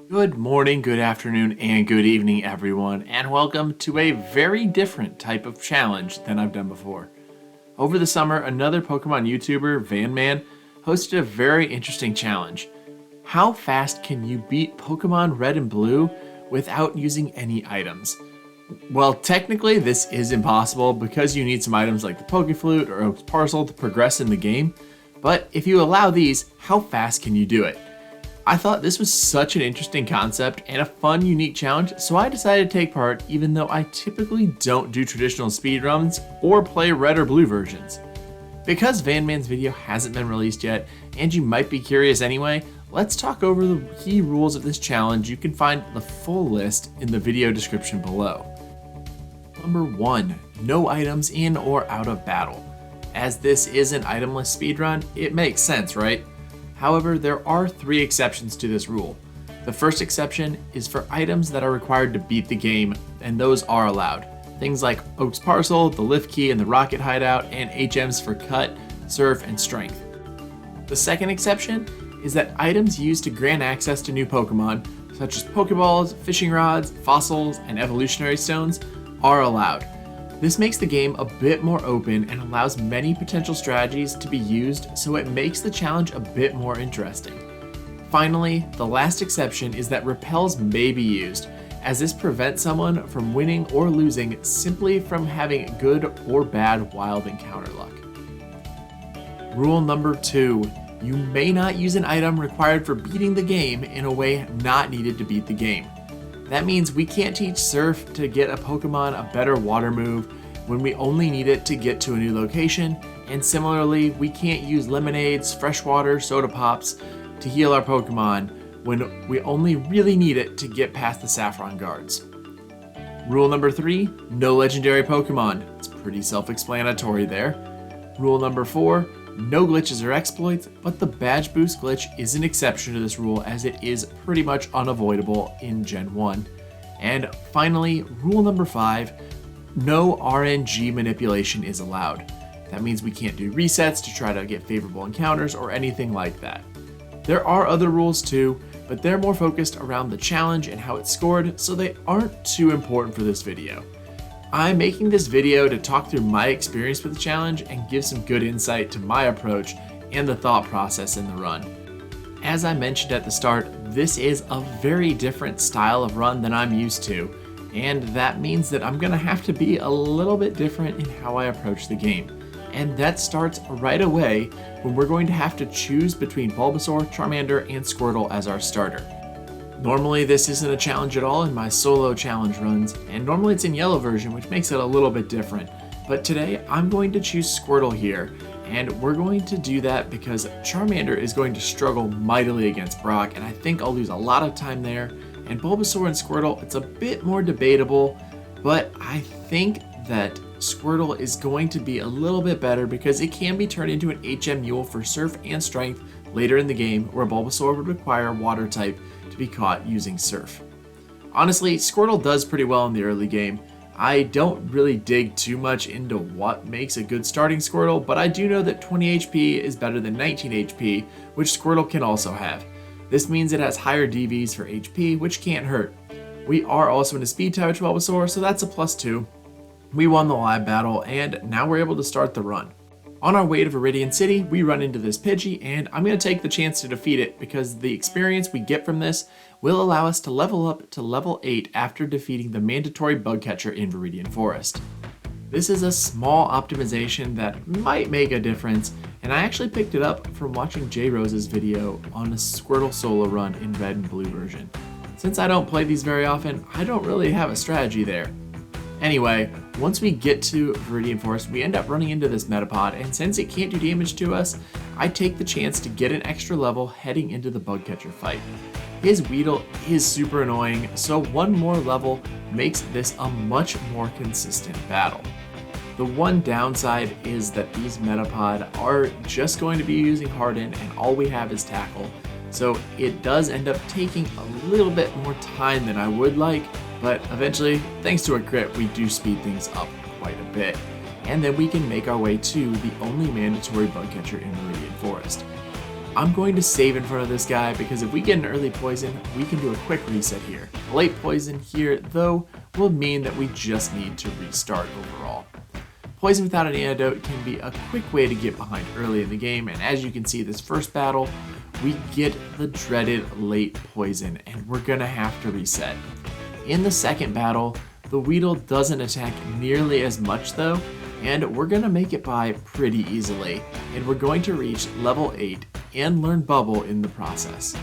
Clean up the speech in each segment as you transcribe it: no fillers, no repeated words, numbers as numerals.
Good morning, good afternoon, and good evening, everyone, and welcome to a very different type of challenge than I've done before. Over the summer, another Pokemon YouTuber, VanMan, hosted a very interesting challenge. How fast can you beat Pokemon Red and Blue without using any items? Well, technically, this is impossible because you need some items like the Pokeflute or Parcel to progress in the game, but if you allow these, how fast can you do it? I thought this was such an interesting concept and a fun, unique challenge, so I decided to take part even though I typically don't do traditional speedruns or play red or blue versions. Because VanMan's video hasn't been released yet, and you might be curious anyway, let's talk over the key rules of this challenge. You can find the full list in the video description below. Number 1. No items in or out of battle. As this is an itemless speedrun, it makes sense, right? However, there are 3 exceptions to this rule. The first exception is for items that are required to beat the game, and those are allowed. Things like Oak's Parcel, the Lift Key, and the Rocket Hideout, and HMs for Cut, Surf, and Strength. The second exception is that items used to grant access to new Pokemon, such as Pokeballs, fishing rods, fossils, and evolutionary stones, are allowed. This makes the game a bit more open and allows many potential strategies to be used, so it makes the challenge a bit more interesting. Finally, the last exception is that repels may be used, as this prevents someone from winning or losing simply from having good or bad wild encounter luck. Rule number 2. You may not use an item required for beating the game in a way not needed to beat the game. That means we can't teach Surf to get a Pokemon a better water move when we only need it to get to a new location, and similarly, we can't use lemonades, freshwater, soda pops to heal our Pokemon when we only really need it to get past the Saffron guards. Rule number 3, no legendary Pokemon. It's pretty self-explanatory there. Rule number 4, no glitches or exploits, but the badge boost glitch is an exception to this rule as it is pretty much unavoidable in Gen 1. And finally, rule number 5, no RNG manipulation is allowed. That means we can't do resets to try to get favorable encounters or anything like that. There are other rules too, but they're more focused around the challenge and how it's scored, so they aren't too important for this video. I'm making this video to talk through my experience with the challenge and give some good insight to my approach and the thought process in the run. As I mentioned at the start, this is a very different style of run than I'm used to, and that means that I'm gonna have to be a little bit different in how I approach the game. And that starts right away when we're going to have to choose between Bulbasaur, Charmander, and Squirtle as our starter. Normally this isn't a challenge at all in my solo challenge runs, and normally it's in yellow version, which makes it a little bit different. But today I'm going to choose Squirtle here, and we're going to do that because Charmander is going to struggle mightily against Brock, and I think I'll lose a lot of time there. And Bulbasaur and Squirtle, it's a bit more debatable, but I think that Squirtle is going to be a little bit better because it can be turned into an HM Mule for Surf and Strength later in the game, where Bulbasaur would require Water type to be caught using Surf. Honestly, Squirtle does pretty well in the early game. I don't really dig too much into what makes a good starting Squirtle, but I do know that 20 HP is better than 19 HP, which Squirtle can also have. This means it has higher DVs for HP, which can't hurt. We are also in a speed type with Bulbasaur, so that's a +2. We won the live battle, and now we're able to start the run. On our way to Viridian City, we run into this Pidgey, and I'm going to take the chance to defeat it because the experience we get from this will allow us to level up to level 8 after defeating the mandatory bug catcher in Viridian Forest. This is a small optimization that might make a difference, and I actually picked it up from watching J Rose's video on a Squirtle solo run in red and blue version. Since I don't play these very often, I don't really have a strategy there. Anyway, once we get to Viridian Forest, we end up running into this Metapod, and since it can't do damage to us, I take the chance to get an extra level heading into the bug catcher fight. His Weedle is super annoying, so one more level makes this a much more consistent battle. The one downside is that these Metapod are just going to be using Harden, and all we have is Tackle, so it does end up taking a little bit more time than I would like, but eventually, thanks to a crit, we do speed things up quite a bit. And then we can make our way to the only mandatory bug catcher in Viridian Forest. I'm going to save in front of this guy because if we get an early poison, we can do a quick reset here. A late poison here, though, will mean that we just need to restart overall. Poison without an antidote can be a quick way to get behind early in the game, and as you can see, this first battle, we get the dreaded late poison, and we're gonna have to reset. In the second battle, the Weedle doesn't attack nearly as much though, and we're gonna make it by pretty easily, and we're going to reach level 8 and learn Bubble in the process.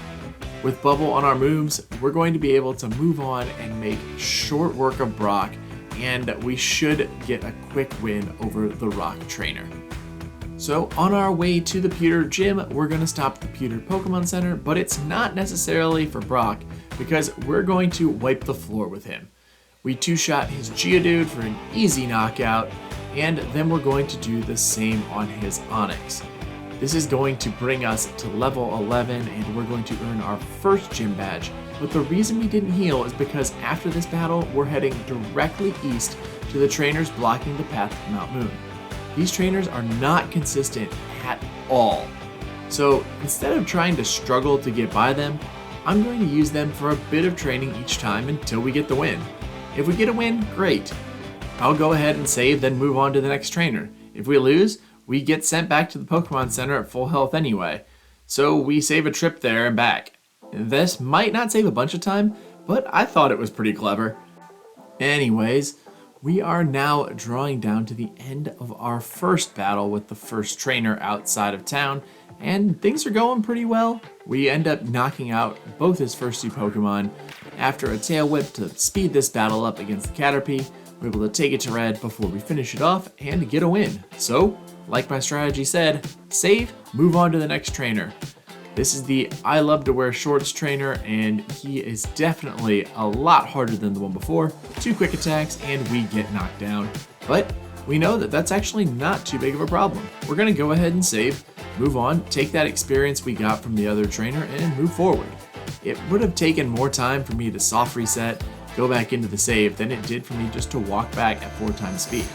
With Bubble on our moves, we're going to be able to move on and make short work of Brock, and we should get a quick win over the Rock Trainer. So on our way to the Pewter Gym, we're going to stop at the Pewter Pokemon Center, but it's not necessarily for Brock because we're going to wipe the floor with him. We two-shot his Geodude for an easy knockout, and then we're going to do the same on his Onix. This is going to bring us to level 11, and we're going to earn our first gym badge. But the reason we didn't heal is because after this battle, we're heading directly east to the trainers blocking the path to Mount Moon. These trainers are not consistent at all. So instead of trying to struggle to get by them, I'm going to use them for a bit of training each time until we get the win. If we get a win, great. I'll go ahead and save, then move on to the next trainer. If we lose, we get sent back to the Pokemon Center at full health anyway. So we save a trip there and back. This might not save a bunch of time, but I thought it was pretty clever. Anyways, we are now drawing down to the end of our first battle with the first trainer outside of town, and things are going pretty well. We end up knocking out both his first two Pokemon. After a tail whip to speed this battle up against the Caterpie, we're able to take it to red before we finish it off and get a win. So, like my strategy said, save, move on to the next trainer. This is the I Love to Wear Shorts trainer, and he is definitely a lot harder than the one before. 2 quick attacks and we get knocked down. But we know that that's actually not too big of a problem. We're gonna go ahead and save, move on, take that experience we got from the other trainer and move forward. It would have taken more time for me to soft reset, go back into the save than it did for me just to walk back at 4 times speed.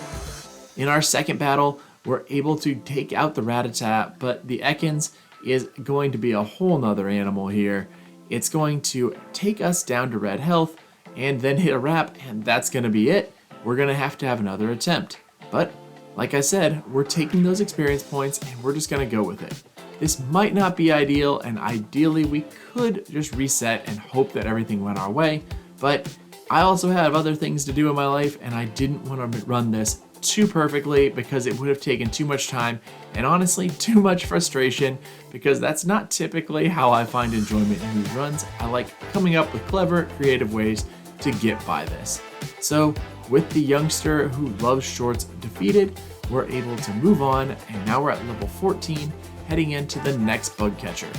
In our second battle, we're able to take out the Rattata, but the Ekans is going to be a whole nother animal here. It's going to take us down to red health and then hit a wrap, and that's going to be it. We're going to have another attempt. But like I said, we're taking those experience points and we're just going to go with it. This might not be ideal, and ideally we could just reset and hope that everything went our way, but I also have other things to do in my life and I didn't want to run this too perfectly because it would have taken too much time and honestly too much frustration, because that's not typically how I find enjoyment in these runs. I like coming up with clever, creative ways to get by this. So with the youngster who loves shorts defeated, we're able to move on, and now we're at level 14, heading into the next bug catcher.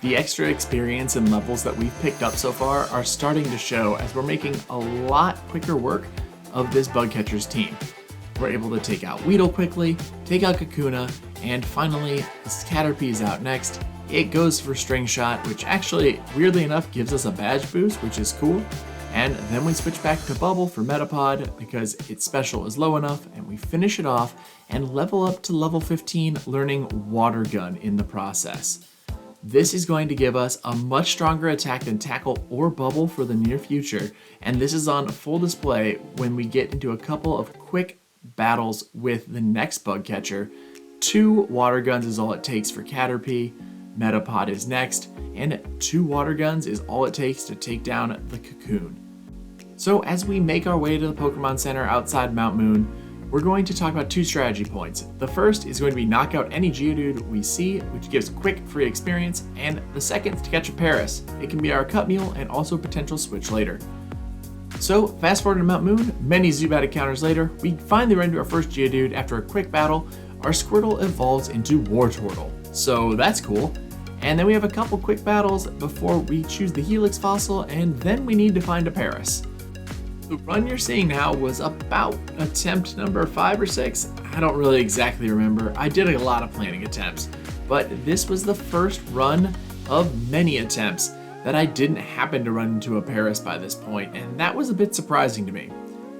The extra experience and levels that we've picked up so far are starting to show as we're making a lot quicker work of this bug catcher's team. We're able to take out Weedle quickly, take out Kakuna, and finally, this Caterpie is out next. It goes for String Shot, which actually, weirdly enough, gives us a badge boost, which is cool. And then we switch back to Bubble for Metapod because its special is low enough, and we finish it off and level up to level 15, learning Water Gun in the process. This is going to give us a much stronger attack than Tackle or Bubble for the near future, and this is on full display when we get into a couple of quick battles with the next bug catcher. 2 Water Guns is all it takes for Caterpie, Metapod is next, and 2 Water Guns is all it takes to take down the Cocoon. So as we make our way to the Pokemon Center outside Mount Moon, we're going to talk about 2 strategy points. The first is going to be knock out any Geodude we see, which gives quick free experience, and the second is to catch a Paris. It can be our cut meal and also potential switch later. So fast forward to Mount Moon, many Zubat encounters later, we finally run into our first Geodude. After a quick battle, our Squirtle evolves into Wartortle, so that's cool. And then we have a couple quick battles before we choose the Helix fossil, and then we need to find a Paris. The run you're seeing now was about attempt number 5 or 6. I don't really exactly remember. I did a lot of planning attempts, but this was the first run of many attempts that I didn't happen to run into a Paris by this point, and that was a bit surprising to me.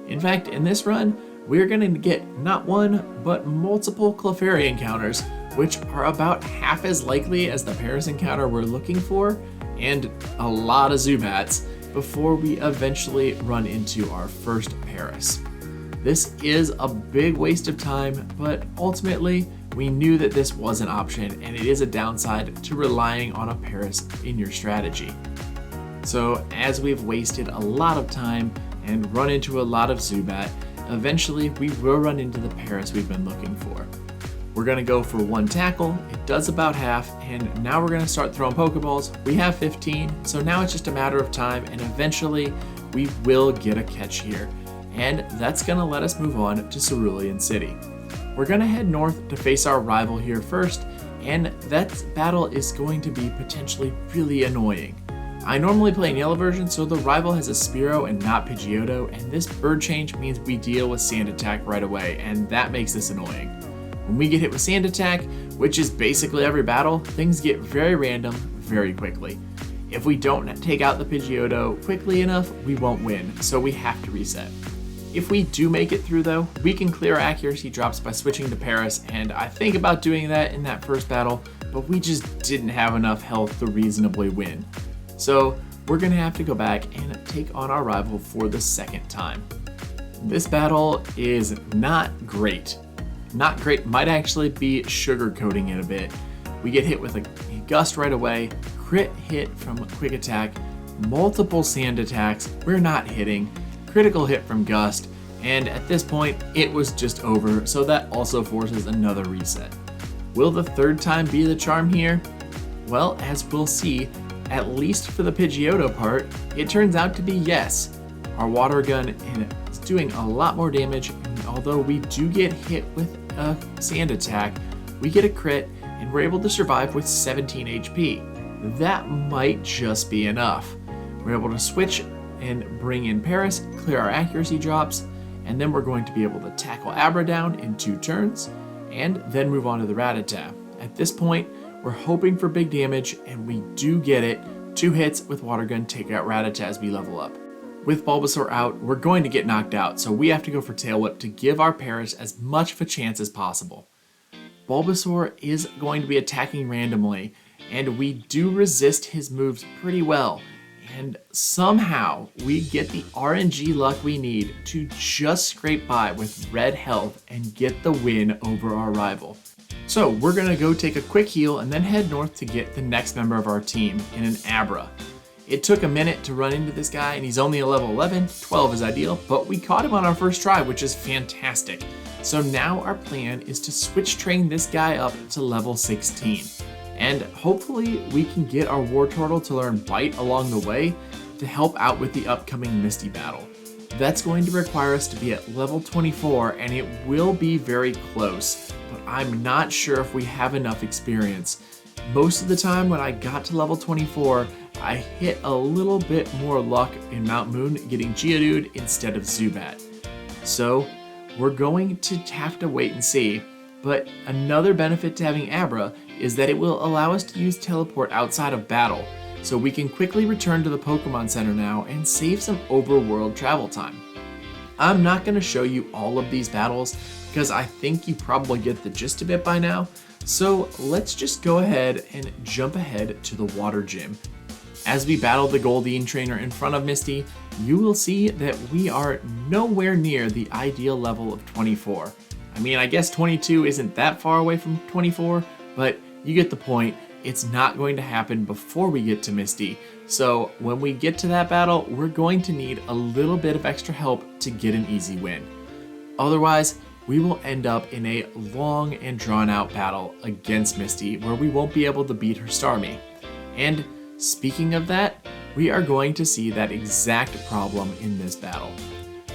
In fact, in this run, we're going to get not one, but multiple Clefairy encounters, which are about half as likely as the Paris encounter we're looking for, and a lot of Zubats before we eventually run into our first Paris. This is a big waste of time, but ultimately we knew that this was an option, and it is a downside to relying on a Paris in your strategy. So as we've wasted a lot of time and run into a lot of Zubat, eventually we will run into the Paris we've been looking for. We're gonna go for 1 tackle, it does about half, and now we're gonna start throwing Pokeballs. We have 15, so now it's just a matter of time, and eventually we will get a catch here. And that's gonna let us move on to Cerulean City. We're gonna head north to face our rival here first, and that battle is going to be potentially really annoying. I normally play in yellow version, so the rival has a Spearow and not Pidgeotto, and this bird change means we deal with Sand Attack right away, and that makes this annoying. When we get hit with Sand Attack, which is basically every battle, things get very random very quickly. If we don't take out the Pidgeotto quickly enough, we won't win, so we have to reset. If we do make it through though, we can clear accuracy drops by switching to Paris, and I think about doing that in that first battle, but we just didn't have enough health to reasonably win. So we're gonna have to go back and take on our rival for the second time. This battle is not great. Not great might actually be sugarcoating it a bit. We get hit with a gust right away, crit hit from a quick attack, multiple sand attacks, we're not hitting, critical hit from gust, and at this point it was just over, so that also forces another reset. Will the third time be the charm here? Well, as we'll see, at least for the Pidgeotto part, it turns out to be yes. Our water gun is doing a lot more damage, and although we do get hit with a sand attack, we get a crit and we're able to survive with 17 HP. That might just be enough. We're able to switch and bring in Paris, clear our accuracy drops, and then we're going to be able to tackle Abra down in 2 turns, and then move on to the Rattata. At this point, we're hoping for big damage, and we do get it. 2 hits with Water Gun take out Rattata as we level up. With Bulbasaur out, we're going to get knocked out, so we have to go for Tail Whip to give our Paris as much of a chance as possible. Bulbasaur is going to be attacking randomly, and we do resist his moves pretty well. And somehow we get the RNG luck we need to just scrape by with red health and get the win over our rival. So we're gonna go take a quick heal and then head north to get the next member of our team in an Abra. It took a minute to run into this guy, and he's only a level 11, 12 is ideal, but we caught him on our first try, which is fantastic. So now our plan is to switch train this guy up to level 16. And hopefully we can get our Wartortle to learn Bite along the way to help out with the upcoming Misty battle. That's going to require us to be at level 24, and it will be very close, but I'm not sure if we have enough experience. Most of the time when I got to level 24, I hit a little bit more luck in Mount Moon getting Geodude instead of Zubat. So we're going to have to wait and see, but another benefit to having Abra is that it will allow us to use Teleport outside of battle, so we can quickly return to the Pokemon Center now and save some overworld travel time. I'm not going to show you all of these battles because I think you probably get the gist of it by now, so let's just go ahead and jump ahead to the Water Gym. As we battle the Goldeen trainer in front of Misty, you will see that we are nowhere near the ideal level of 24. I mean, I guess 22 isn't that far away from 24, but you get the point. It's not going to happen before we get to Misty. So when we get to that battle, we're going to need a little bit of extra help to get an easy win. Otherwise, we will end up in a long and drawn out battle against Misty where we won't be able to beat her Starmie. And speaking of that, we are going to see that exact problem in this battle.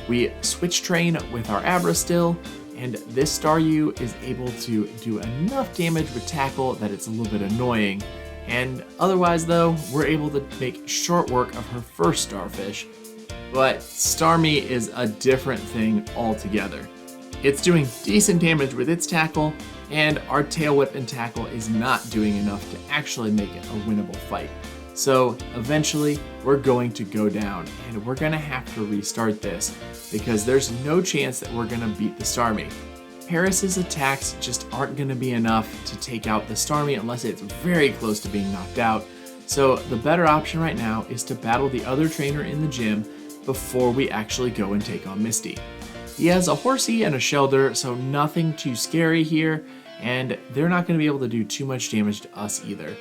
We switch train with our Abra still, and this Staryu is able to do enough damage with Tackle that it's a little bit annoying, and otherwise though, we're able to make short work of her first Starfish. But Starmie is a different thing altogether. It's doing decent damage with its Tackle, and our Tail Whip and Tackle is not doing enough to actually make it a winnable fight. So eventually we're going to go down, and we're gonna have to restart this because there's no chance that we're gonna beat the Starmie. Paris's attacks just aren't going to be enough to take out the Starmie unless it's very close to being knocked out. So the better option right now is to battle the other trainer in the gym before we actually go and take on Misty. He has a Horsey and a Shelter, so nothing too scary here, and they're not going to be able to do too much damage to us either.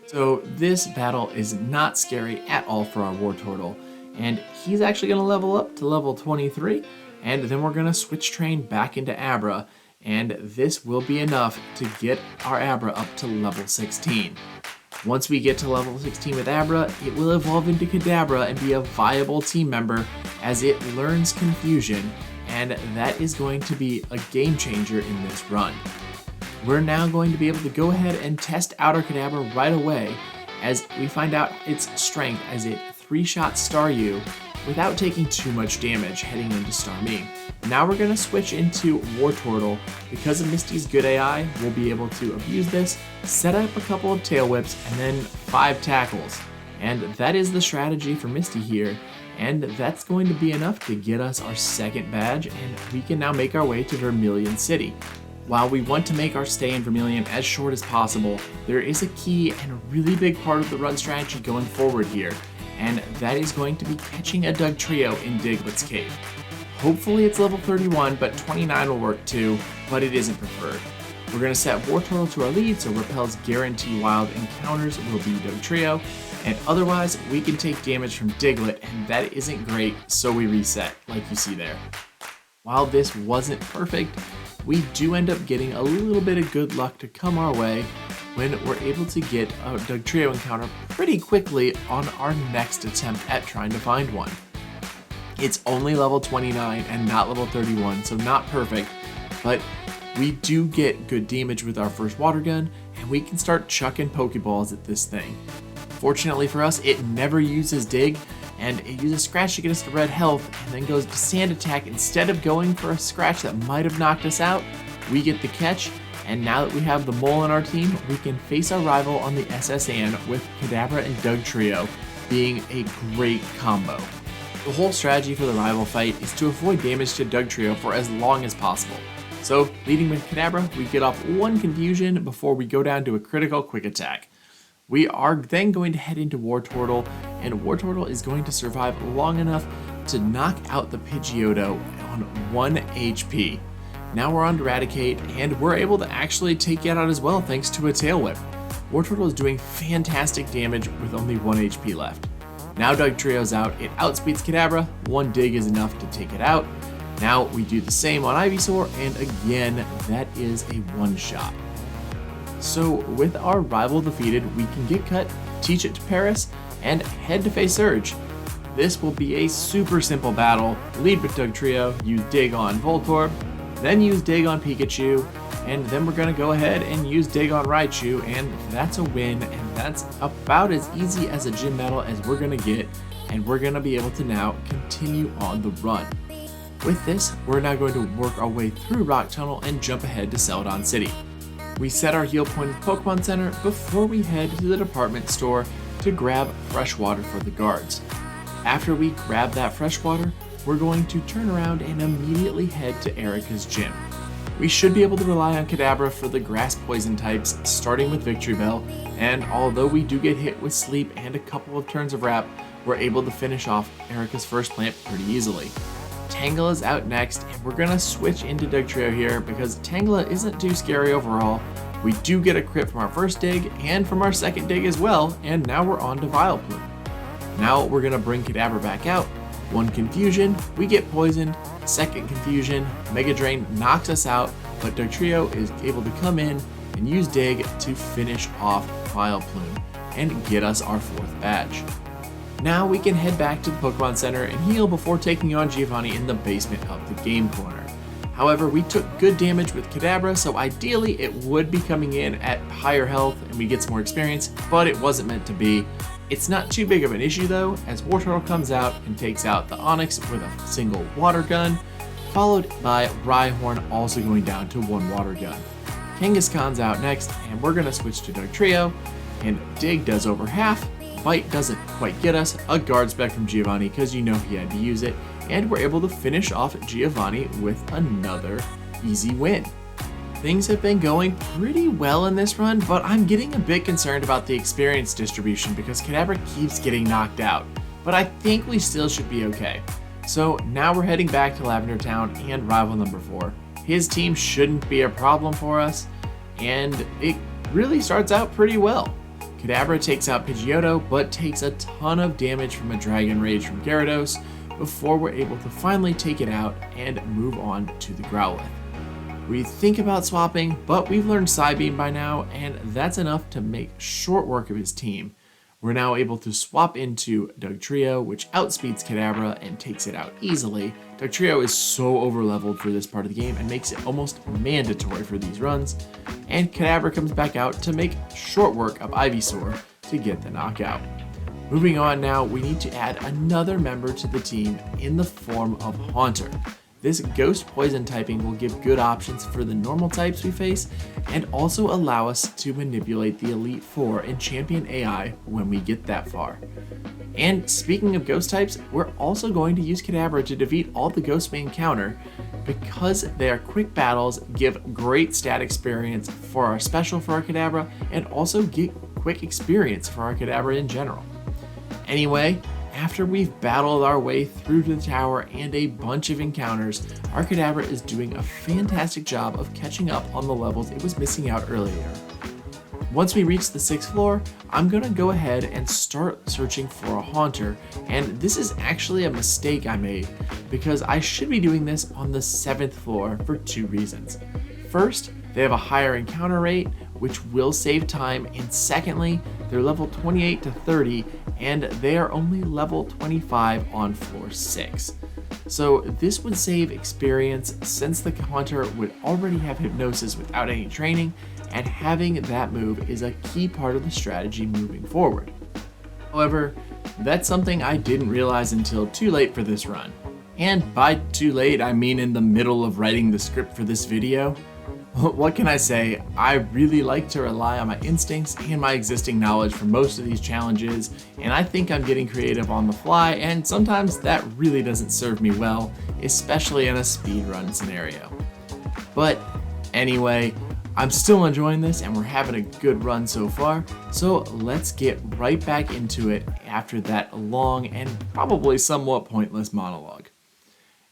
So this battle is not scary at all for our Wartortle, and he's actually going to level up to level 23, and then we're going to switch train back into Abra, and this will be enough to get our Abra up to level 16. Once we get to level 16 with Abra, it will evolve into Kadabra and be a viable team member as it learns Confusion, and that is going to be a game changer in this run. We're now going to be able to go ahead and test out our Kadabra right away as we find out its strength as it 3-shot Staryu without taking too much damage heading into Starmie. Now we're going to switch into Wartortle. Because of Misty's good AI, we'll be able to abuse this, set up a couple of Tail Whips, and then 5 tackles. And that is the strategy for Misty here, and that's going to be enough to get us our second badge, and we can now make our way to Vermilion City. While we want to make our stay in Vermilion as short as possible, there is a key and a really big part of the run strategy going forward here, and that is going to be catching a Dugtrio in Diglett's Cave. Hopefully it's level 31, but 29 will work too, but it isn't preferred. We're going to set Wartortle to our lead, so Repel's guarantee wild encounters will be Dugtrio, and otherwise we can take damage from Diglett, and that isn't great, so we reset, like you see there. While this wasn't perfect, we do end up getting a little bit of good luck to come our way when we're able to get a Dugtrio encounter pretty quickly on our next attempt at trying to find one. It's only level 29 and not level 31, so not perfect, but we do get good damage with our first water gun, and we can start chucking Pokeballs at this thing. Fortunately for us, it never uses Dig, and it uses Scratch to get us to red health, and then goes to Sand Attack instead of going for a Scratch that might have knocked us out. We get the catch, and now that we have the Mole on our team, we can face our rival on the SS Anne with Kadabra and Dugtrio being a great combo. The whole strategy for the rival fight is to avoid damage to Dugtrio for as long as possible. So, leading with Kadabra, we get off 1 Confusion before we go down to a critical Quick Attack. We are then going to head into Wartortle, and Wartortle is going to survive long enough to knock out the Pidgeotto on 1 HP. Now we're on to Eradicate, and we're able to actually take it out as well thanks to a Tail Whip. Wartortle is doing fantastic damage with only 1 HP left. Now Dugtrio's out, it outspeeds Kadabra, 1 Dig is enough to take it out. Now we do the same on Ivysaur, and again, that is a one-shot. So with our rival defeated, we can get cut, teach it to Paris, and head to face Surge. This will be a super simple battle. Lead with Dugtrio, use Dig on Voltorb, then use Dig on Pikachu, and then we're going to go ahead and use Dig on Raichu, and that's a win, and that's about as easy as a gym battle as we're going to get, and we're going to be able to now continue on the run. With this, we're now going to work our way through Rock Tunnel and jump ahead to Celadon City. We set our heal point at the Pokemon Center before we head to the department store to grab fresh water for the guards. After we grab that fresh water, we're going to turn around and immediately head to Erica's gym. We should be able to rely on Kadabra for the grass poison types, starting with Victory Bell, and although we do get hit with Sleep and a couple of turns of Wrap, we're able to finish off Erica's first plant pretty easily. Tangela is out next, and we're going to switch into Dugtrio here because Tangela isn't too scary overall. We do get a crit from our first dig and from our second dig as well, and now we're on to Vileplume. Now we're going to bring Kadabra back out. 1 Confusion, we get poisoned. 2nd Confusion, Mega Drain knocks us out, but Dugtrio is able to come in and use Dig to finish off Vileplume and get us our 4th badge. Now we can head back to the Pokemon Center and heal before taking on Giovanni in the basement of the game corner. However, we took good damage with Kadabra, so ideally it would be coming in at higher health and we get some more experience, but it wasn't meant to be. It's not too big of an issue though, as Wartortle comes out and takes out the Onix with a single water gun, followed by Rhyhorn also going down to 1 water gun. Kangaskhan's out next, and we're going to switch to Dugtrio, and Dig does over half. Bite doesn't quite get us, a guard spec from Giovanni because you know he had to use it, and we're able to finish off Giovanni with another easy win. Things have been going pretty well in this run, but I'm getting a bit concerned about the experience distribution because Kadabra keeps getting knocked out, but I think we still should be okay. So now we're heading back to Lavender Town and rival number 4. His team shouldn't be a problem for us, and it really starts out pretty well. Kadabra takes out Pidgeotto, but takes a ton of damage from a Dragon Rage from Gyarados before we're able to finally take it out and move on to the Growlithe. We think about swapping, but we've learned Psybeam by now, and that's enough to make short work of his team. We're now able to swap into Dugtrio, which outspeeds Kadabra and takes it out easily. Dugtrio is so overleveled for this part of the game and makes it almost mandatory for these runs, and Kadabra comes back out to make short work of Ivysaur to get the knockout. Moving on now, we need to add another member to the team in the form of Haunter. This Ghost Poison typing will give good options for the normal types we face and also allow us to manipulate the Elite Four in Champion AI when we get that far. And speaking of Ghost types, we're also going to use Kadabra to defeat all the Ghosts we encounter because their quick battles give great stat experience for our special for our Kadabra and also get quick experience for our Kadabra in general. Anyway, after we've battled our way through to the tower and a bunch of encounters, our Kadabra is doing a fantastic job of catching up on the levels it was missing out earlier. Once we reach the 6th floor, I'm gonna go ahead and start searching for a Haunter, and this is actually a mistake I made because I should be doing this on the 7th floor for 2 reasons. First, they have a higher encounter rate, which will save time, and secondly, they're level 28 to 30, and they are only level 25 on floor 6. So this would save experience since the Haunter would already have Hypnosis without any training, and having that move is a key part of the strategy moving forward. However, that's something I didn't realize until too late for this run. And by too late, I mean in the middle of writing the script for this video. What can I say? I really like to rely on my instincts and my existing knowledge for most of these challenges, and I think I'm getting creative on the fly, and sometimes that really doesn't serve me well, especially in a speedrun scenario. But anyway, I'm still enjoying this and we're having a good run so far, so let's get right back into it after that long and probably somewhat pointless monologue.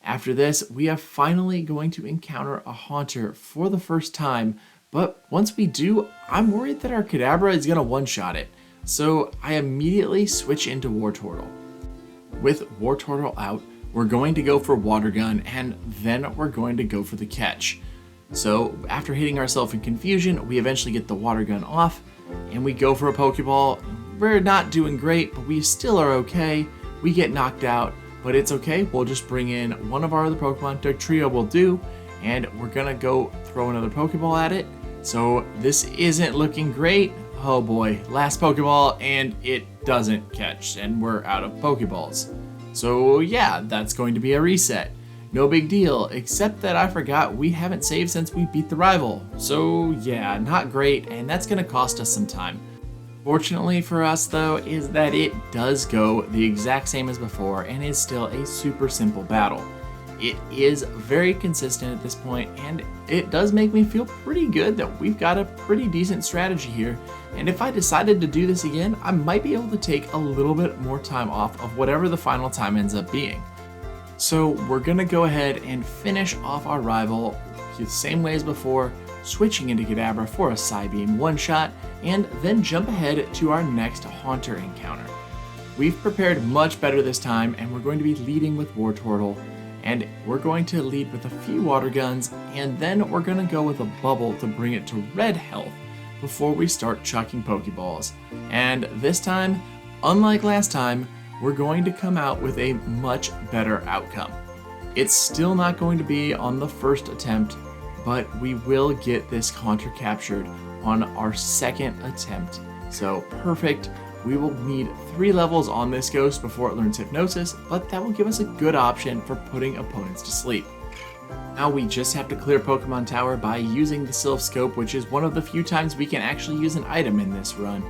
After this, we are finally going to encounter a Haunter for the first time, but once we do, I'm worried that our Kadabra is going to one-shot it, so I immediately switch into Wartortle. With Wartortle out, we're going to go for Water Gun, and then we're going to go for the catch. So after hitting ourselves in confusion, we eventually get the Water Gun off, and we go for a Pokeball. We're not doing great, but we still are okay. We get knocked out, but it's okay. We'll just bring in one of our other Pokemon. Dugtrio will do, and we're gonna go throw another Pokeball at it. So this isn't looking great. Oh boy, last Pokeball, and it doesn't catch, and we're out of Pokeballs. So yeah, that's going to be a reset. No big deal, except that I forgot we haven't saved since we beat the rival. So yeah, not great, and that's gonna cost us some time. Fortunately for us though, is that it does go the exact same as before and is still a super simple battle. It is very consistent at this point, and it does make me feel pretty good that we've got a pretty decent strategy here, and if I decided to do this again, I might be able to take a little bit more time off of whatever the final time ends up being. So we're gonna go ahead and finish off our rival the same way as before, switching into Kadabra for a Psybeam one-shot, and then jump ahead to our next Haunter encounter. We've prepared much better this time, and we're going to be leading with Wartortle, and we're going to lead with a few Water Guns, and then we're going to go with a Bubble to bring it to red health before we start chucking Pokeballs. And this time, unlike last time, we're going to come out with a much better outcome. It's still not going to be on the first attempt, but we will get this Haunter captured on our second attempt. So perfect. We will need 3 levels on this ghost before it learns Hypnosis, but that will give us a good option for putting opponents to sleep. Now we just have to clear Pokemon Tower by using the Silph Scope, which is one of the few times we can actually use an item in this run.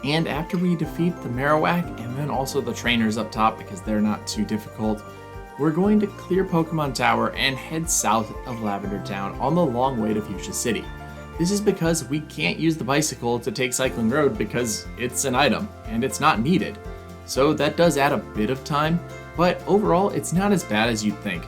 And after we defeat the Marowak and then also the trainers up top because they're not too difficult, we're going to clear Pokemon Tower and head south of Lavender Town on the long way to Fuchsia City. This is because we can't use the bicycle to take Cycling Road because it's an item and it's not needed. So that does add a bit of time, but overall it's not as bad as you'd think.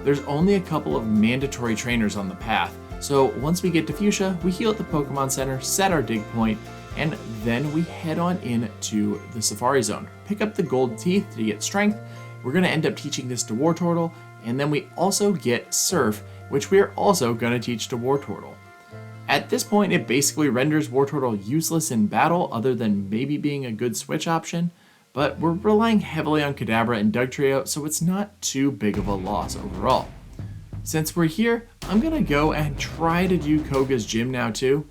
There's only a couple of mandatory trainers on the path, so once we get to Fuchsia, we heal at the Pokemon Center, set our dig point, and then we head on in to the Safari Zone. Pick up the gold teeth to get strength. We're going to end up teaching this to Wartortle, and then we also get Silph, which we are also going to teach to Wartortle. At this point, it basically renders Wartortle useless in battle other than maybe being a good switch option, but we're relying heavily on Kadabra and Dugtrio, so it's not too big of a loss overall. Since we're here, I'm going to go and try to do Koga's gym now too.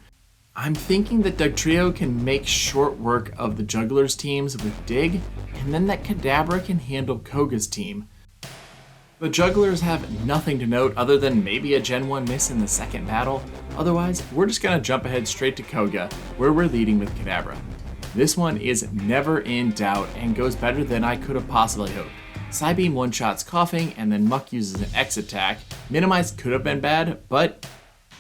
I'm thinking that Dugtrio can make short work of the Jugglers teams with Dig, and then that Kadabra can handle Koga's team. The Jugglers have nothing to note other than maybe a Gen 1 miss in the second battle. Otherwise, we're just going to jump ahead straight to Koga, where we're leading with Kadabra. This one is never in doubt and goes better than I could have possibly hoped. Psybeam one-shots Coughing, and then Muck uses an X attack. Minimize could have been bad, but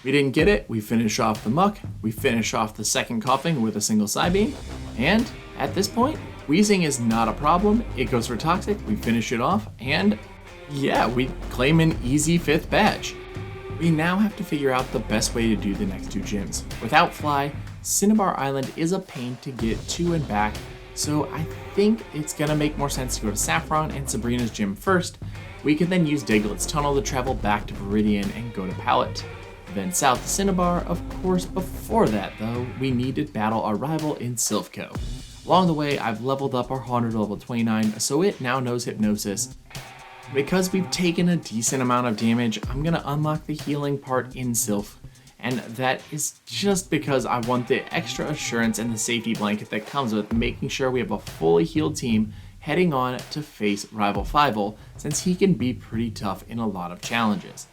we didn't get it. We finish off the Muck, we finish off the second Coughing with a single Psybeam, and at this point, Wheezing is not a problem. It goes for Toxic, we finish it off, and yeah, we claim an easy 5th badge. We now have to figure out the best way to do the next two gyms. Without Fly, Cinnabar Island is a pain to get to and back, so I think it's gonna make more sense to go to Saffron and Sabrina's gym first. We can then use Diglett's tunnel to travel back to Viridian and go to Pallet. Then south to Cinnabar. Of course, before that though, we need to battle our rival in Silphco. Along the way, I've leveled up our Haunter to level 29, so it now knows Hypnosis. Because we've taken a decent amount of damage, I'm gonna unlock the healing part in Silph. And that is just because I want the extra assurance and the safety blanket that comes with making sure we have a fully healed team heading on to face Rival Fivel, since he can be pretty tough in a lot of challenges.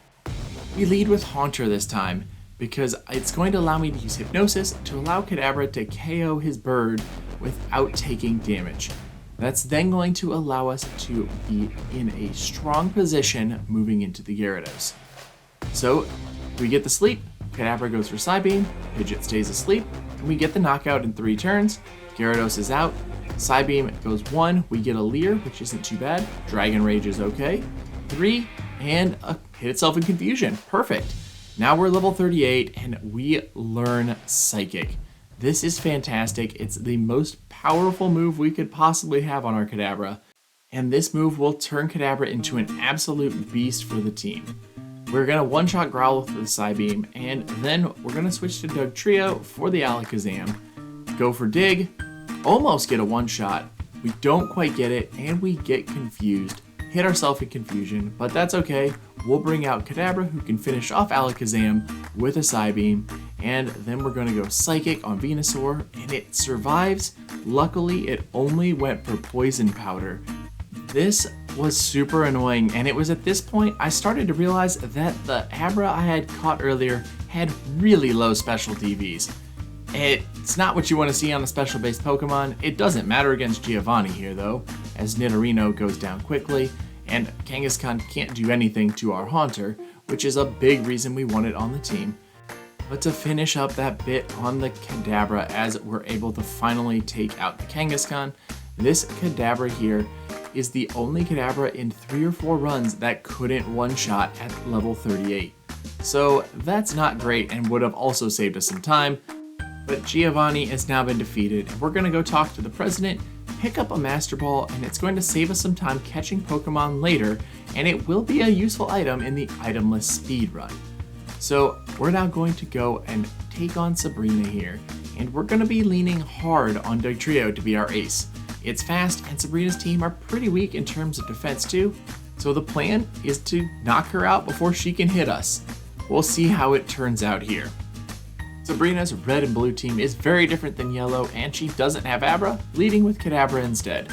We lead with Haunter this time, because it's going to allow me to use Hypnosis to allow Kadabra to KO his bird without taking damage. That's then going to allow us to be in a strong position moving into the Gyarados. So we get the sleep, Kadabra goes for Psybeam, Pidgeot stays asleep, and we get the knockout in 3 turns. Gyarados is out, Psybeam goes 1, we get a Leer, which isn't too bad, Dragon Rage is okay, 3, and hit itself in Confusion, perfect. Now we're level 38 and we learn Psychic. This is fantastic, it's the most powerful move we could possibly have on our Kadabra, and this move will turn Kadabra into an absolute beast for the team. We're going to one-shot Growlithe with the Psybeam, and then we're going to switch to Dugtrio for the Alakazam, go for Dig, almost get a one-shot, we don't quite get it, and we get confused, hit ourselves in Confusion, but that's okay. We'll bring out Kadabra, who can finish off Alakazam with a Psybeam, and then we're going to go Psychic on Venusaur, and it survives. Luckily, it only went for Poison Powder. This was super annoying, and it was at this point I started to realize that the Abra I had caught earlier had really low special DVs. It's not what you want to see on a special-based Pokemon. It doesn't matter against Giovanni here, though, as Nidorino goes down quickly, and Kangaskhan can't do anything to our Haunter, which is a big reason we want it on the team. But to finish up that bit on the Kadabra as we're able to finally take out the Kangaskhan, this Kadabra here is the only Kadabra in 3 or 4 runs that couldn't one-shot at level 38. So that's not great and would have also saved us some time, but Giovanni has now been defeated, and we're going to go talk to the president, pick up a Master Ball, and it's going to save us some time catching Pokemon later, and it will be a useful item in the Itemless speed run. So we're now going to go and take on Sabrina here, and we're going to be leaning hard on Dugtrio to be our ace. It's fast, and Sabrina's team are pretty weak in terms of defense too, so the plan is to knock her out before she can hit us. We'll see how it turns out here. Sabrina's red and blue team is very different than yellow, and she doesn't have Abra, leading with Kadabra instead.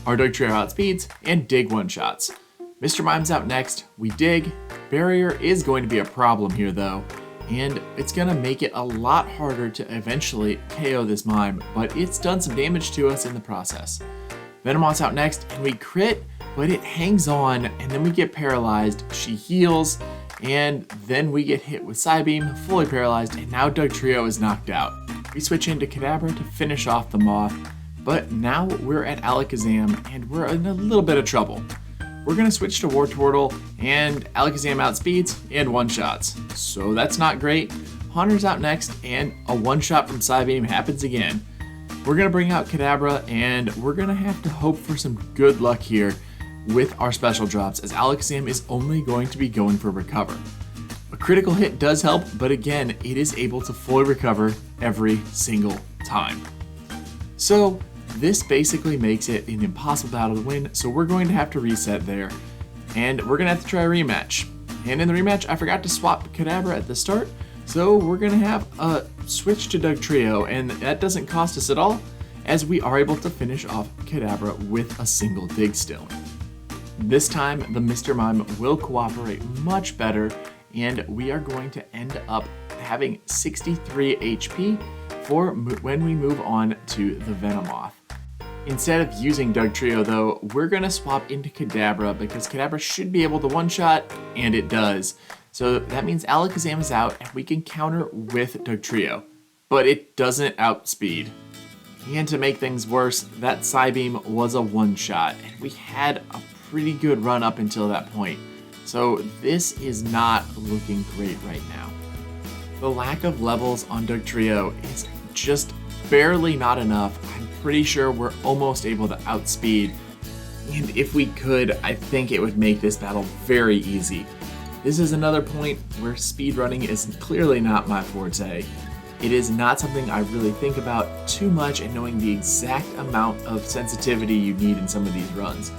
Our Dugtrio outspeeds and Dig one-shots. Mr. Mime's out next, we Dig. Barrier is going to be a problem here though, and it's going to make it a lot harder to eventually KO this Mime, but it's done some damage to us in the process. Venomoth's out next, and we crit, but it hangs on, and then we get paralyzed. She heals, and then we get hit with Psybeam, fully paralyzed, and now Dugtrio is knocked out. We switch into Kadabra to finish off the Moth, but now we're at Alakazam, and we're in a little bit of trouble. We're going to switch to Wartortle, and Alakazam outspeeds and one-shots, so that's not great. Haunter's out next, and a one-shot from Psybeam happens again. We're going to bring out Kadabra, and we're going to have to hope for some good luck here with our special drops, as Alakazam is only going to be going for Recover. A critical hit does help, but again, it is able to fully recover every single time. So this basically makes it an impossible battle to win, so we're going to have to reset there, and we're going to have to try a rematch. And in the rematch, I forgot to swap Kadabra at the start, so we're going to have a switch to Dugtrio, and that doesn't cost us at all, as we are able to finish off Kadabra with a single Dig Stone. This time, the Mr. Mime will cooperate much better, and we are going to end up having 63 HP for when we move on to the Venomoth. Instead of using Dugtrio though, we're going to swap into Kadabra because Kadabra should be able to one-shot, and it does. So that means Alakazam is out, and we can counter with Dugtrio, but it doesn't outspeed. And to make things worse, that Psybeam was a one-shot, and we had a pretty good run up until that point. So this is not looking great right now. The lack of levels on Dugtrio is just barely not enough. I'm pretty sure we're almost able to outspeed, and if we could, I think it would make this battle very easy. This is another point where speedrunning is clearly not my forte. It is not something I really think about too much, and knowing the exact amount of sensitivity you need in some of these runs.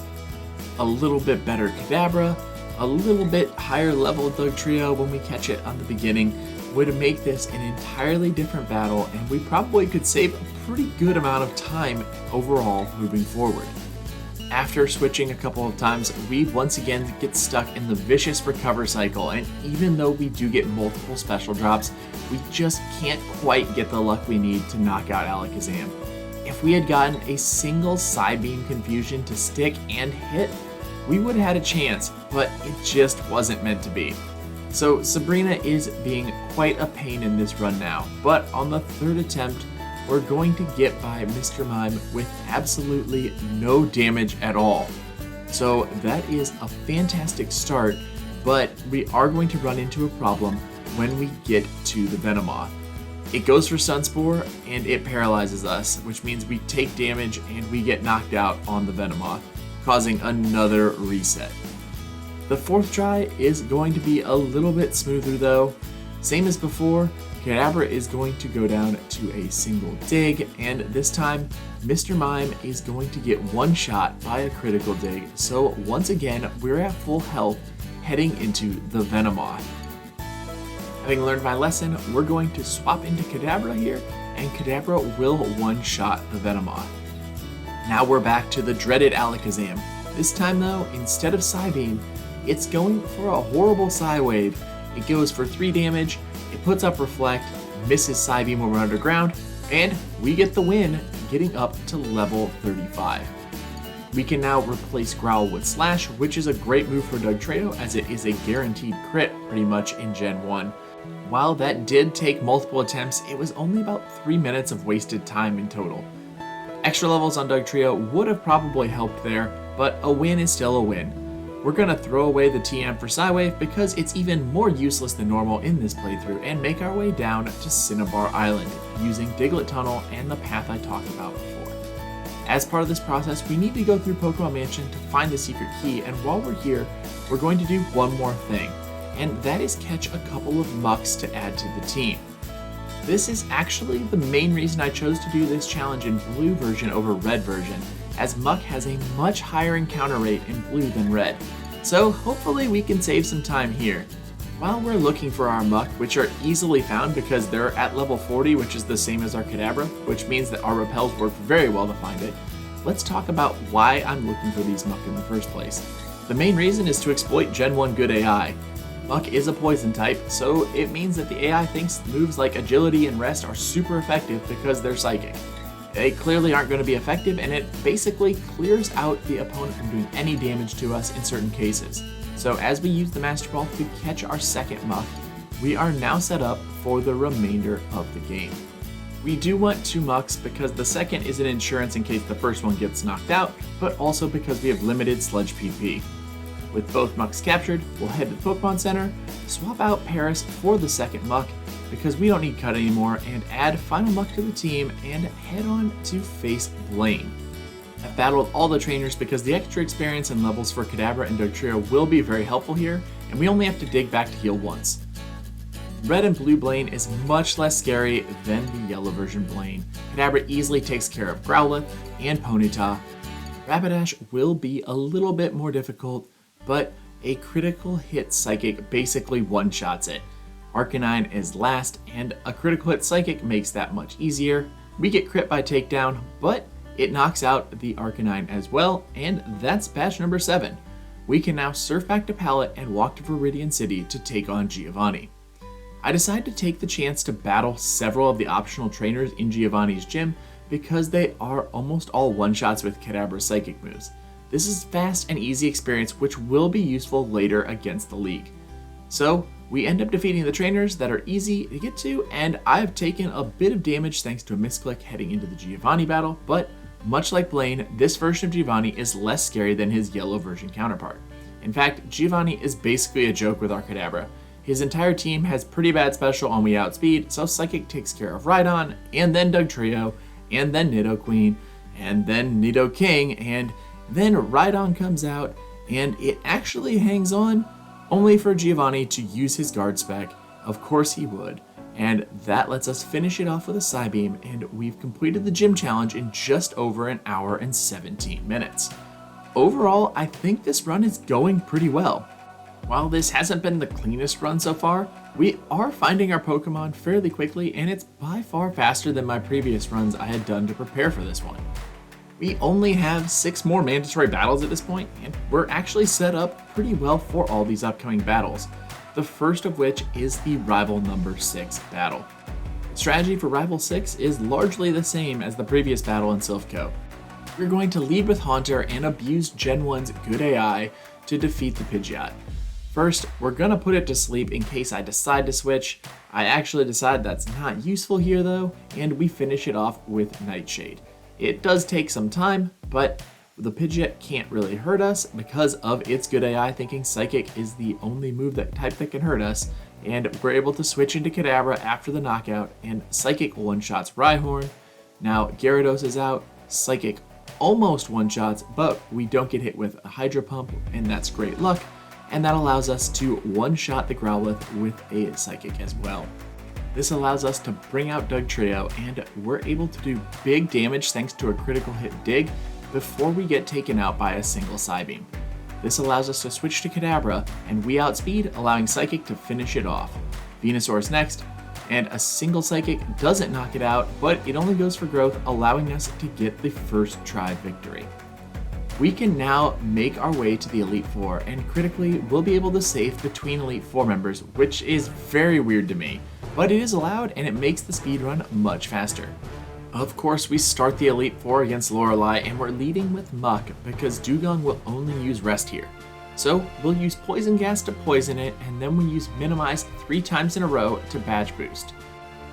A little bit better Kadabra, a little bit higher level Dugtrio when we catch it on the beginning would make this an entirely different battle, and we probably could save a pretty good amount of time overall moving forward. After switching a couple of times, we once again get stuck in the vicious recover cycle, and even though we do get multiple special drops, we just can't quite get the luck we need to knock out Alakazam. If we had gotten a single Psybeam Confusion to stick and hit, we would have had a chance, but it just wasn't meant to be. So Sabrina is being quite a pain in this run now, but on the third attempt, we're going to get by Mr. Mime with absolutely no damage at all. So that is a fantastic start, but we are going to run into a problem when we get to the Venomoth. It goes for Sunspore, and it paralyzes us, which means we take damage and we get knocked out on the Venomoth, causing another reset. The fourth try is going to be a little bit smoother though. Same as before, Kadabra is going to go down to a single dig, and this time Mr. Mime is going to get one shot by a critical dig, so once again we're at full health heading into the Venomoth. Having learned my lesson, we're going to swap into Kadabra here, and Kadabra will one-shot the Venomoth. Now we're back to the dreaded Alakazam. This time though, instead of Psybeam, it's going for a horrible Psywave. It goes for 3 damage, it puts up Reflect, misses Psybeam when we're underground, and we get the win, getting up to level 35. We can now replace Growl with Slash, which is a great move for Dugtrio as it is a guaranteed crit pretty much in Gen 1. While that did take multiple attempts, it was only about 3 minutes of wasted time in total. Extra levels on Dugtrio would have probably helped there, but a win is still a win. We're going to throw away the TM for Psywave because it's even more useless than normal in this playthrough, and make our way down to Cinnabar Island using Diglett Tunnel and the path I talked about before. As part of this process, we need to go through Pokemon Mansion to find the secret key, and while we're here, we're going to do one more thing, and that is catch a couple of Mucks to add to the team. This is actually the main reason I chose to do this challenge in blue version over red version, as Muck has a much higher encounter rate in blue than red. So hopefully we can save some time here. While we're looking for our Muck, which are easily found because they're at level 40, which is the same as our Kadabra, which means that our repels work very well to find it, let's talk about why I'm looking for these Muck in the first place. The main reason is to exploit Gen 1 good AI. Muck is a poison type, so it means that the AI thinks moves like Agility and Rest are super effective because they're psychic. They clearly aren't going to be effective, and it basically clears out the opponent from doing any damage to us in certain cases. So as we use the Master Ball to catch our second muck, we are now set up for the remainder of the game. We do want 2 mucks because the second is an insurance in case the first one gets knocked out, but also because we have limited Sludge PP. With both mucks captured, we'll head to the Pokemon Center, swap out Paris for the second muck because we don't need Cut anymore, and add Final Muck to the team and head on to face Blaine. I've battled all the trainers because the extra experience and levels for Kadabra and Dugtrio will be very helpful here, and we only have to dig back to heal once. Red and Blue Blaine is much less scary than the Yellow version Blaine. Kadabra easily takes care of Growlithe and Ponyta. Rapidash will be a little bit more difficult, but a critical hit Psychic basically one-shots it. Arcanine is last, and a critical hit Psychic makes that much easier. We get crit by takedown, but it knocks out the Arcanine as well, and that's patch number 7. We can now surf back to Pallet and walk to Viridian City to take on Giovanni. I decided to take the chance to battle several of the optional trainers in Giovanni's gym because they are almost all one-shots with Kadabra's Psychic moves. This is fast and easy experience which will be useful later against the League. So, we end up defeating the trainers that are easy to get to, and I've taken a bit of damage thanks to a misclick heading into the Giovanni battle, but much like Blaine, this version of Giovanni is less scary than his yellow version counterpart. In fact, Giovanni is basically a joke with our Kadabra. His entire team has pretty bad special on We Outspeed, so Psychic takes care of Rhydon, and then Dugtrio, and then Nidoqueen, and then Nidoking, and then Rhydon comes out, and it actually hangs on, only for Giovanni to use his guard spec. Of course he would. And that lets us finish it off with a Psybeam, and we've completed the gym challenge in just over an hour and 17 minutes. Overall, I think this run is going pretty well. While this hasn't been the cleanest run so far, we are finding our Pokemon fairly quickly, and it's by far faster than my previous runs I had done to prepare for this one. We only have 6 more mandatory battles at this point, and we're actually set up pretty well for all these upcoming battles, the first of which is the Rival number 6 battle. The strategy for Rival 6 is largely the same as the previous battle in Silph Co. We're going to lead with Haunter and abuse Gen 1's good AI to defeat the Pidgeot. First, we're gonna put it to sleep in case I decide to switch. I actually decide that's not useful here though, and we finish it off with Nightshade. It does take some time, but the Pidgeot can't really hurt us because of its good AI thinking Psychic is the only type that can hurt us, and we're able to switch into Kadabra after the knockout, and Psychic one-shots Rhyhorn. Now Gyarados is out, Psychic almost one-shots, but we don't get hit with a Hydro Pump, and that's great luck, and that allows us to one-shot the Growlithe with a Psychic as well. This allows us to bring out Dugtrio, and we're able to do big damage thanks to a critical hit dig before we get taken out by a single Psybeam. This allows us to switch to Kadabra, and we outspeed, allowing Psychic to finish it off. Venusaur's next, and a single Psychic doesn't knock it out, but it only goes for growth, allowing us to get the first try victory. We can now make our way to the Elite Four, and critically, we'll be able to save between Elite Four members, which is very weird to me. But it is allowed, and it makes the speedrun much faster. Of course, we start the Elite Four against Lorelei, and we're leading with Muck because Dugong will only use Rest here. So we'll use Poison Gas to poison it, and then we use Minimize 3 times in a row to Badge Boost.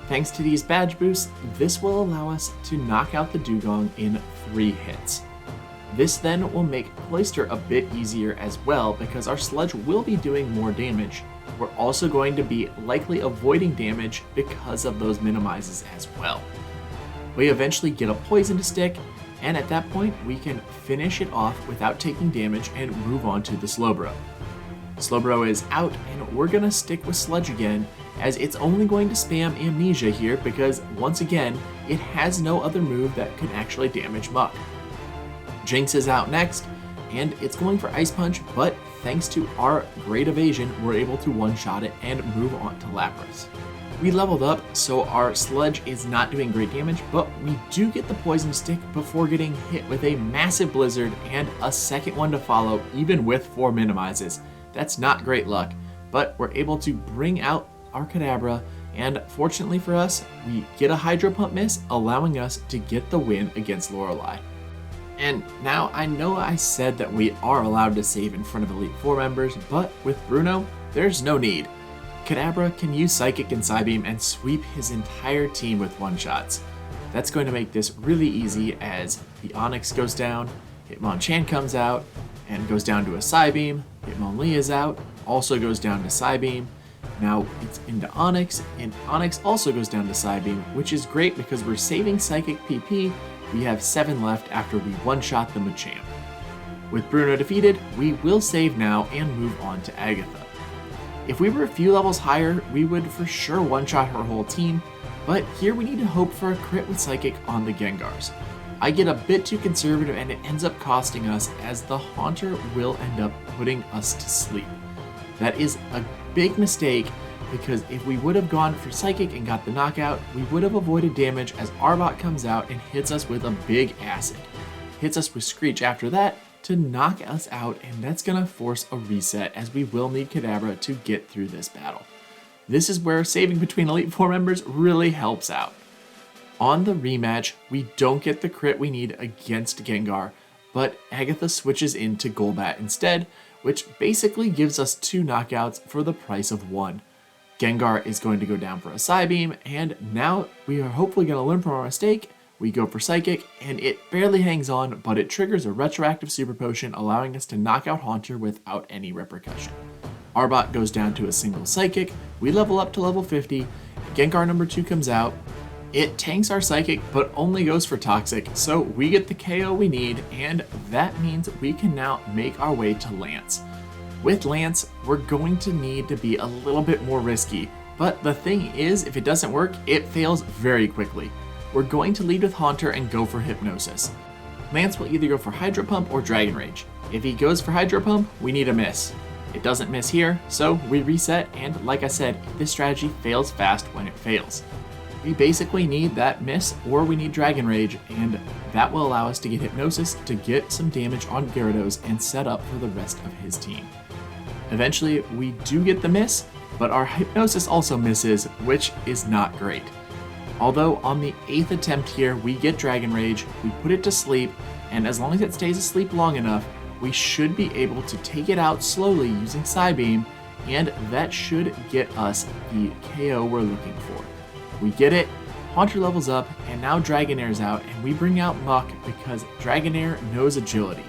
Thanks to these Badge Boosts, this will allow us to knock out the Dugong in 3 hits. This then will make Cloyster a bit easier as well because our Sludge will be doing more damage. We're also going to be likely avoiding damage because of those minimizes as well. We eventually get a Poison to stick, and at that point we can finish it off without taking damage and move on to the Slowbro. Slowbro is out, and we're gonna stick with Sludge again, as it's only going to spam Amnesia here because once again, it has no other move that can actually damage Muck. Jinx is out next, and it's going for Ice Punch, but thanks to our great evasion, we're able to one-shot it and move on to Lapras. We leveled up, so our Sludge is not doing great damage, but we do get the Poison Stick before getting hit with a massive Blizzard and a second one to follow, even with 4 minimizes. That's not great luck, but we're able to bring out our Kadabra And fortunately for us, we get a Hydro Pump miss, allowing us to get the win against Lorelei. And now I know I said that we are allowed to save in front of Elite Four members, but with Bruno, there's no need. Kadabra can use Psychic and Psybeam and sweep his entire team with one-shots. That's going to make this really easy as the Onyx goes down, Hitmonchan comes out, and goes down to a Psybeam, Hitmonlee is out, also goes down to Psybeam. Now it's into Onyx, and Onyx also goes down to Psybeam, which is great because we're saving Psychic PP. We have 7 left after we one-shot the Machamp. With Bruno defeated, we will save now and move on to Agatha. If we were a few levels higher, we would for sure one-shot her whole team, but here we need to hope for a crit with Psychic on the Gengars. I get a bit too conservative and it ends up costing us, as the Haunter will end up putting us to sleep. That is a big mistake, because if we would have gone for Psychic and got the knockout, we would have avoided damage as Arbok comes out and hits us with a big acid. Hits us with Screech after that to knock us out, and that's going to force a reset, as we will need Kadabra to get through this battle. This is where saving between Elite Four members really helps out. On the rematch, we don't get the crit we need against Gengar, but Agatha switches into Golbat instead, which basically gives us 2 knockouts for the price of 1. Gengar is going to go down for a Psybeam, and now we are hopefully going to learn from our mistake. We go for Psychic, and it barely hangs on, but it triggers a retroactive Super Potion, allowing us to knock out Haunter without any repercussion. Arbok goes down to a single Psychic, we level up to level 50, Gengar number 2 comes out. It tanks our Psychic, but only goes for Toxic, so we get the KO we need, and that means we can now make our way to Lance. With Lance, we're going to need to be a little bit more risky, but the thing is, if it doesn't work, it fails very quickly. We're going to lead with Haunter and go for Hypnosis. Lance will either go for Hydro Pump or Dragon Rage. If he goes for Hydro Pump, we need a miss. It doesn't miss here, so we reset, and like I said, this strategy fails fast when it fails. We basically need that miss, or we need Dragon Rage, and that will allow us to get Hypnosis to get some damage on Gyarados and set up for the rest of his team. Eventually, we do get the miss, but our Hypnosis also misses, which is not great. Although on the 8th attempt here, we get Dragon Rage, we put it to sleep, and as long as it stays asleep long enough, we should be able to take it out slowly using Psybeam, and that should get us the KO we're looking for. We get it, Haunter levels up, and now Dragonair's out, and we bring out Muck because Dragonair knows Agility.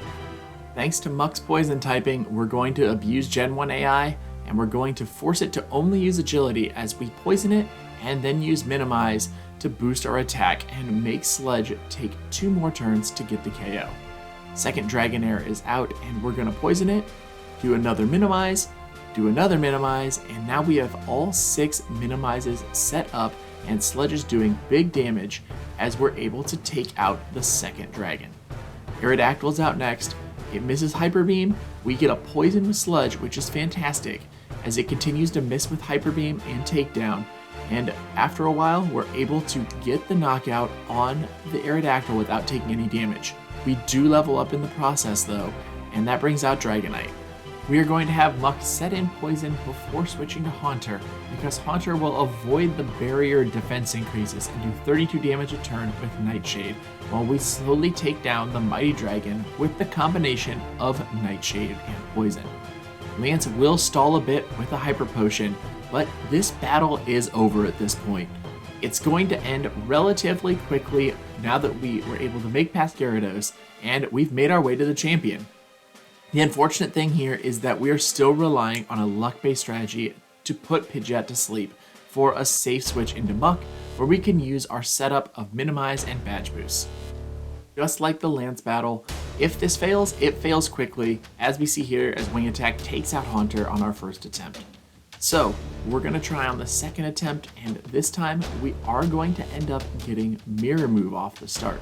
Thanks to Muck's Poison typing, we're going to abuse Gen 1 AI, and we're going to force it to only use Agility as we poison it, and then use Minimize to boost our attack and make Sledge take 2 more turns to get the KO. Second Dragonair is out, and we're going to poison it, do another Minimize, do another Minimize, and now we have all 6 Minimizes set up, and Sledge is doing big damage as we're able to take out the second dragon. Aerodactyl's out next. It misses Hyper Beam. We get a poison with Sludge, which is fantastic, as it continues to miss with Hyper Beam and Takedown, and after a while, we're able to get the knockout on the Aerodactyl without taking any damage. We do level up in the process though, and that brings out Dragonite. We are going to have Muck set in Poison before switching to Haunter, because Haunter will avoid the barrier defense increases and do 32 damage a turn with Nightshade, while we slowly take down the Mighty Dragon with the combination of Nightshade and Poison. Lance will stall a bit with a Hyper Potion, but this battle is over at this point. It's going to end relatively quickly now that we were able to make past Gyarados, and we've made our way to the champion. The unfortunate thing here is that we are still relying on a luck-based strategy to put Pidgeot to sleep for a safe switch into Muck, where we can use our setup of Minimize and Badge Boost. Just like the Lance battle, if this fails, it fails quickly, as we see here as Wing Attack takes out Haunter on our first attempt. So, we're going to try on the second attempt, and this time we are going to end up getting Mirror Move off the start.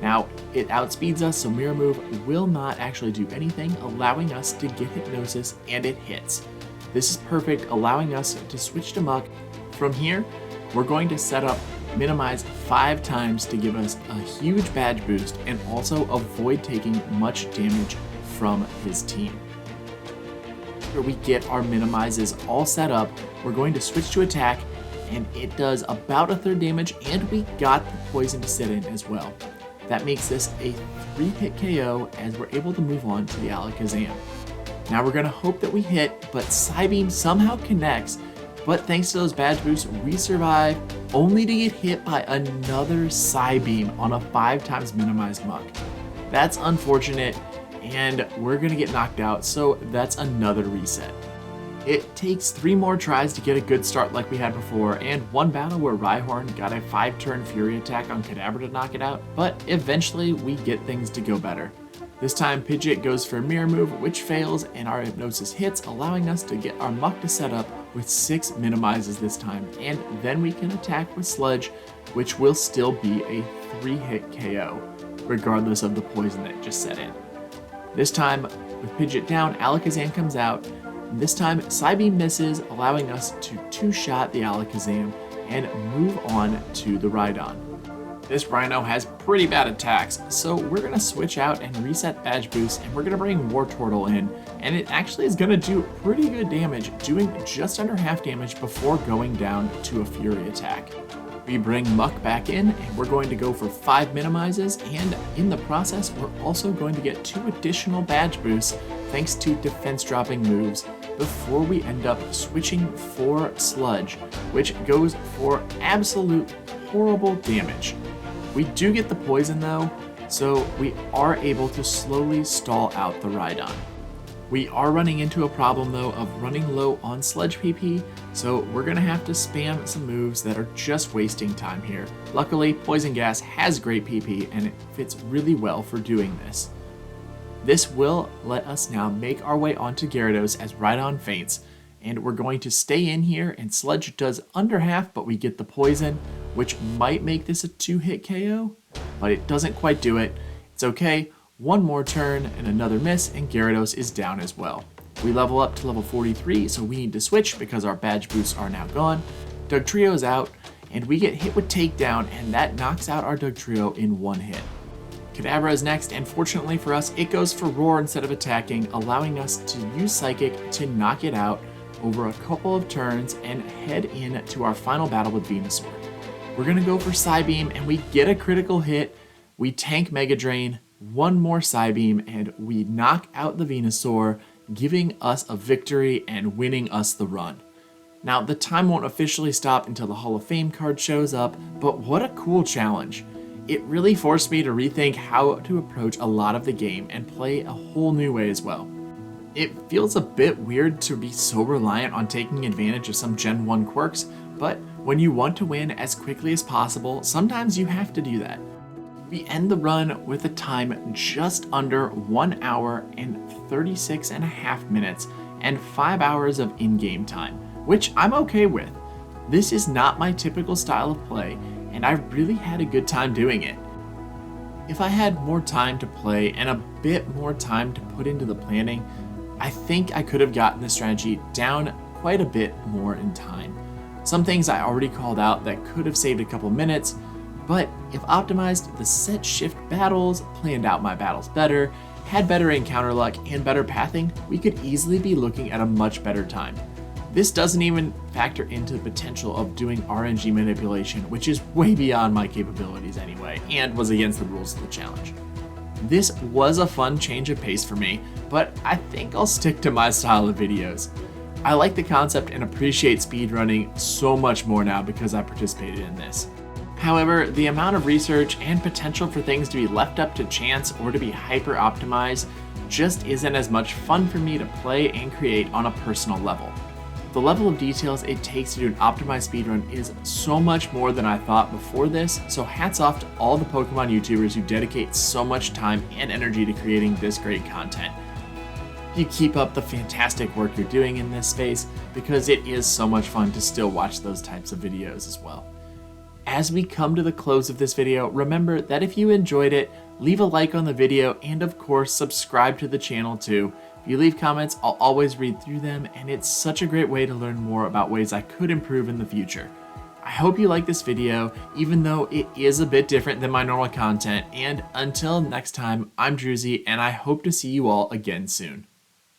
Now, it outspeeds us, so Mirror Move will not actually do anything, allowing us to get Hypnosis, and it hits. This is perfect, allowing us to switch to Muck. From here, we're going to set up Minimize 5 times to give us a huge badge boost and also avoid taking much damage from his team. After we get our Minimizes all set up, we're going to switch to attack, and it does about a third damage, and we got the poison to sit in as well. That makes this a 3-hit KO as we're able to move on to the Alakazam. Now we're gonna hope that we hit, but Psybeam somehow connects, but thanks to those badge boosts, we survive, only to get hit by another Psybeam on a 5x minimized muck. That's unfortunate, and we're gonna get knocked out, so that's another reset. It takes 3 more tries to get a good start like we had before, and one battle where Rhyhorn got a 5-turn Fury attack on Kadabra to knock it out, but eventually we get things to go better. This time Pidgeot goes for a Mirror Move, which fails, and our Hypnosis hits, allowing us to get our Muck to set up with 6 minimizes this time, and then we can attack with Sludge, which will still be a 3-hit KO, regardless of the poison that just set in. This time, with Pidgeot down, Alakazam comes out. This time, Psybeam misses, allowing us to 2-shot the Alakazam and move on to the Rhydon. This Rhino has pretty bad attacks, so we're going to switch out and reset Badge Boost, and we're going to bring Wartortle in, and it actually is going to do pretty good damage, doing just under half damage before going down to a Fury attack. We bring Muck back in, and we're going to go for 5 minimizes, and in the process, we're also going to get 2 additional Badge Boosts thanks to defense dropping moves before we end up switching for Sludge, which goes for absolute horrible damage. We do get the poison though, so we are able to slowly stall out the Rhydon. We are running into a problem though of running low on Sludge PP, so we're gonna have to spam some moves that are just wasting time here. Luckily, Poison Gas has great PP and it fits really well for doing this. This will let us now make our way onto Gyarados as Rhydon faints, and we're going to stay in here, and Sludge does under half, but we get the poison, which might make this a 2-hit KO, but it doesn't quite do it. It's okay, one more turn and another miss, and Gyarados is down as well. We level up to level 43, so we need to switch because our badge boosts are now gone. Dugtrio is out, and we get hit with Takedown, and that knocks out our Dugtrio in 1 hit. Kadabra is next, and fortunately for us, it goes for Roar instead of attacking, allowing us to use Psychic to knock it out over a couple of turns and head in to our final battle with Venusaur. We're going to go for Psybeam, and we get a critical hit. We tank Mega Drain, 1 more Psybeam, and we knock out the Venusaur, giving us a victory and winning us the run. Now, the time won't officially stop until the Hall of Fame card shows up, but what a cool challenge. It really forced me to rethink how to approach a lot of the game and play a whole new way as well. It feels a bit weird to be so reliant on taking advantage of some Gen 1 quirks, but when you want to win as quickly as possible, sometimes you have to do that. We end the run with a time just under 1 hour and 36.5 minutes and 5 hours of in-game time, which I'm okay with. This is not my typical style of play, and I really had a good time doing it. If I had more time to play and a bit more time to put into the planning, I think I could have gotten the strategy down quite a bit more in time. Some things I already called out that could have saved a couple minutes, but if optimized the set shift battles, planned out my battles better, had better encounter luck, and better pathing, we could easily be looking at a much better time. This doesn't even factor into the potential of doing RNG manipulation, which is way beyond my capabilities anyway, and was against the rules of the challenge. This was a fun change of pace for me, but I think I'll stick to my style of videos. I like the concept and appreciate speedrunning so much more now because I participated in this. However, the amount of research and potential for things to be left up to chance or to be hyper optimized just isn't as much fun for me to play and create on a personal level. The level of details it takes to do an optimized speedrun is so much more than I thought before this, so hats off to all the Pokemon YouTubers who dedicate so much time and energy to creating this great content. You keep up the fantastic work you're doing in this space because it is so much fun to still watch those types of videos as well. As we come to the close of this video, remember that if you enjoyed it, leave a like on the video and of course subscribe to the channel too. If you leave comments, I'll always read through them, and it's such a great way to learn more about ways I could improve in the future. I hope you like this video, even though it is a bit different than my normal content, and until next time, I'm Druzy, and I hope to see you all again soon.